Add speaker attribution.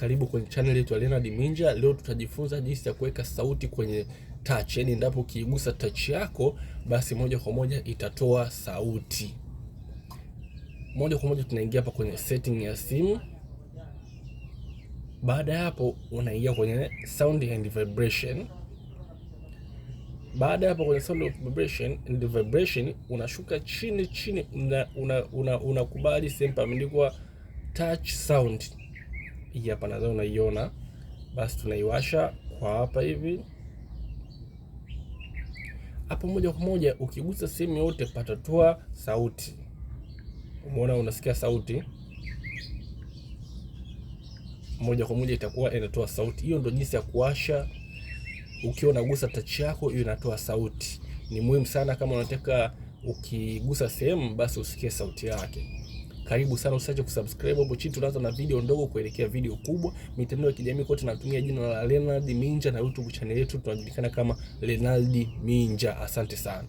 Speaker 1: Karibu kwenye channel yetu ya Leonard Minja. Leo tutajifunza jinsi ya kuweka sauti kwenye Tachi. Yaani endapo ukigusa Tachi yako basi moja kwa moja itatoa sauti. Moja kwa moja tunaingia hapa kwenye setting ya simu. Baada ya hapo unaingia kwenye sound and vibration. Baada ya hapo kwenye sound and vibration unashuka chini unakubali sehemu pameandikwa touch sound. Hii hapa nadhani unaiona. Basi tunaiwasha kwa hapa hivi. Hapo moja kwa moja ukigusa sehemu yote patatoa sauti. Umeona, unasikia sauti moja kwa moja itakuwa inatoa sauti. Hiyo ndio jinsi ya kuwasha ukiwa unagusa Tachi yako, hiyo inatoa sauti. Ni muhimu sana kama unataka ukigusa sehemu basi usikie sauti yake. Karibu sana, usiache kusubscribe hapo chini. Tunaanza na video ndogo kuelekea video kubwa. Mitandao ya kijamii kote natumia jina la Leonard Minja, na YouTube channel yetu tunajulikana kama Leonard Minja. Asante sana.